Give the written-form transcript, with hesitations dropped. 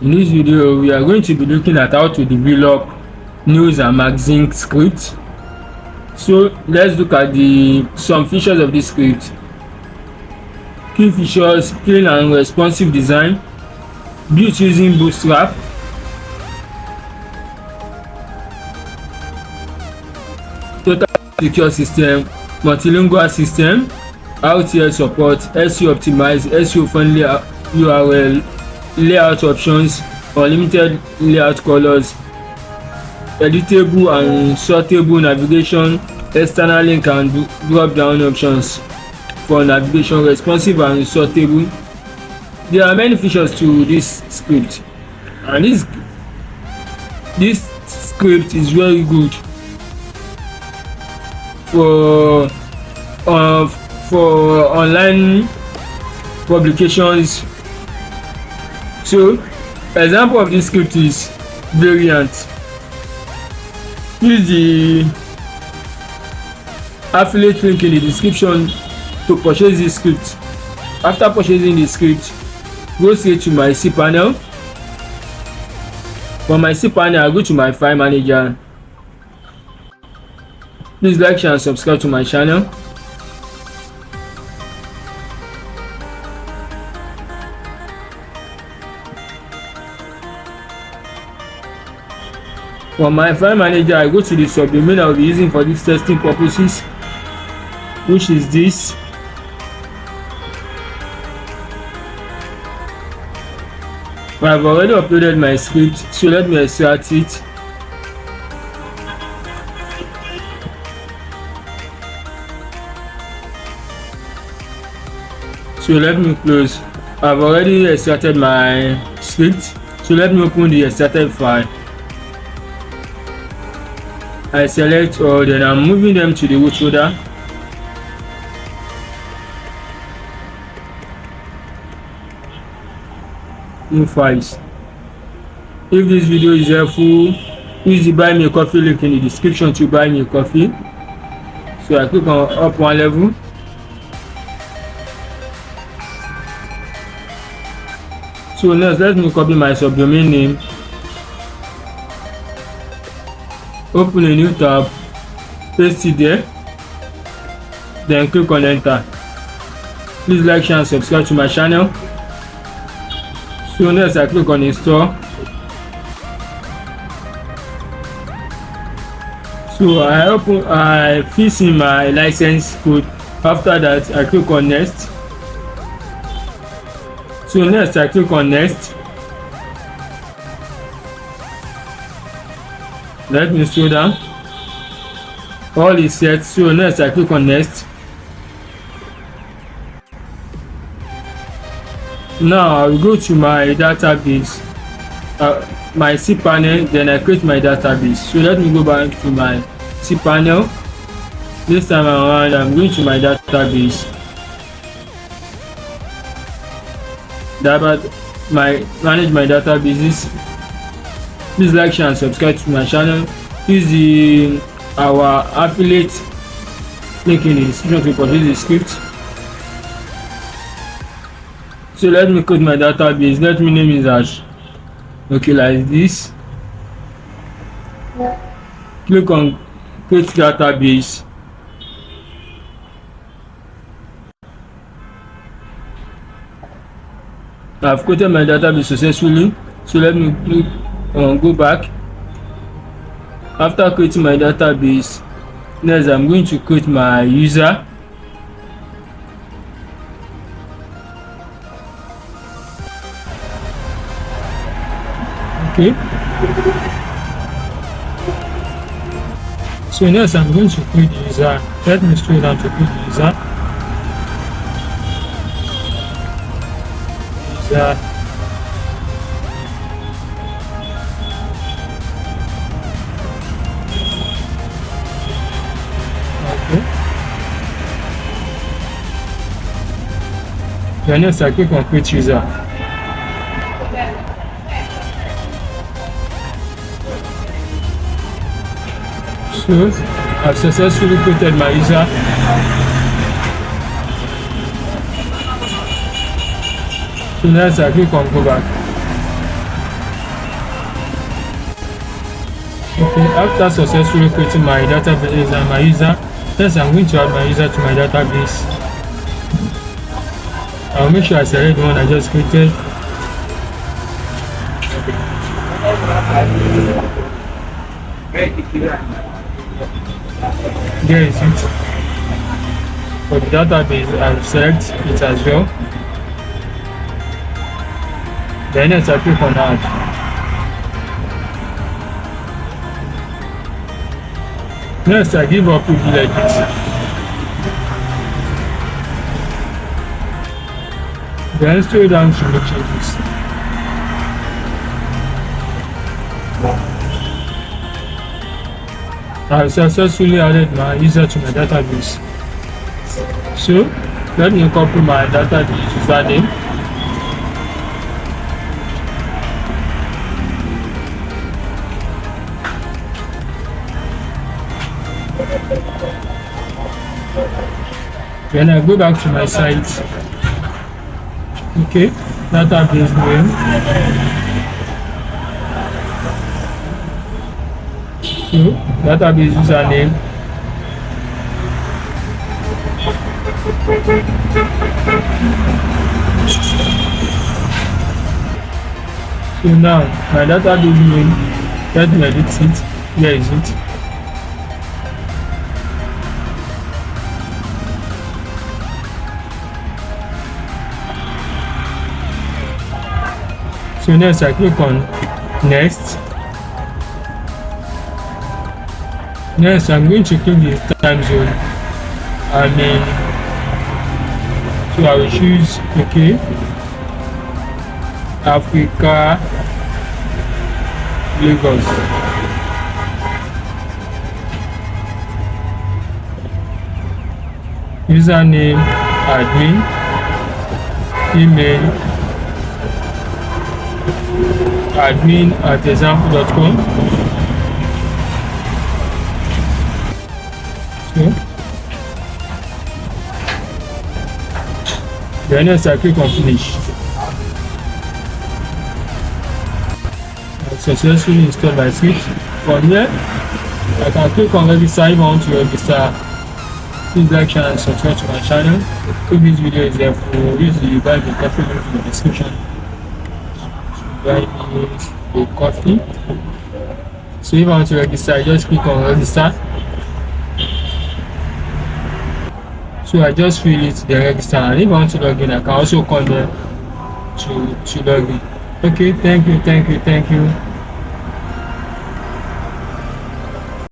In this video, we are going to be looking at how to develop news and magazine scripts. So let's look at some features of this script. Key features: clean and responsive design, built using Bootstrap, total secure system, multilingual system, RTL support, SEO-optimized, SEO-friendly URL, layout options, unlimited layout colors, editable and sortable navigation, external link and drop down options for navigation, responsive and sortable. There are many features to this script, and this script is very good for online publications. So example of this script is Variant. Use the affiliate link in the description to purchase this script. After purchasing the script, go straight to my cPanel. From my cPanel, I go to my file manager. Please like, share and subscribe to my channel. From my file manager, I go to the subdomain I will be using for this testing purposes, which is this. I've already uploaded my script, so let me extract it. So let me close. I've already extracted my script, so let me open the extracted file. I select all, then I'm moving them to the root folder. New files. If this video is helpful, use the buy me a coffee link in the description to buy me a coffee. So I click on up one level. So next, let me copy my subdomain name, open a new tab, paste it there, then click on enter. Please like, share and subscribe to my channel. So next, I click on install. So I fill in my license code. After that, I click on next. So next, I click on next. Let me scroll down. All is set. So next, I click on next. Now I will go to my database, my cPanel, then I create my database. So let me go back to my cPanel. This time around, I'm going to my database. Manage my databases. Please like, share and subscribe to my channel. Use our affiliate link in the description to purchase the script. So let me code my database. Let me name it as like this. Click on create database. I've created my database successfully. So let me click on go back. After creating my database, next I'm going to create my user. Okay. So next I'm going to create the user. Let me scroll down to create the user. Okay. Then next I click on create user. So I've successfully created my user. So next I click on go back. Okay, after successfully creating my database and my user, next I'm going to add my user to my database. I'll make sure I select the one I just created. There is it. For the database, I'll select it as well. Then next I click on add. Next I give up with like this. Then scroll down to make changes. I've successfully added my user to my database. So let me copy my database username. Then I go back to my site. Okay, database name. So database username. So now my database name, let me edit it. Here is it. So next I click on next. Next I'm going to click the time zone. So I will choose Africa, Lagos. Username admin, email admin@example.com. So then next I click on finish. I've successfully installed my script. From here I can click on register if I want to register. Please like, share and subscribe to my channel. If this video is helpful, use the buy me coffee link in the description. Buy me a coffee. So if I want to register, I just click on register. So I just fill it the register, and if I want to log in, I can also call them to log in. Okay, thank you.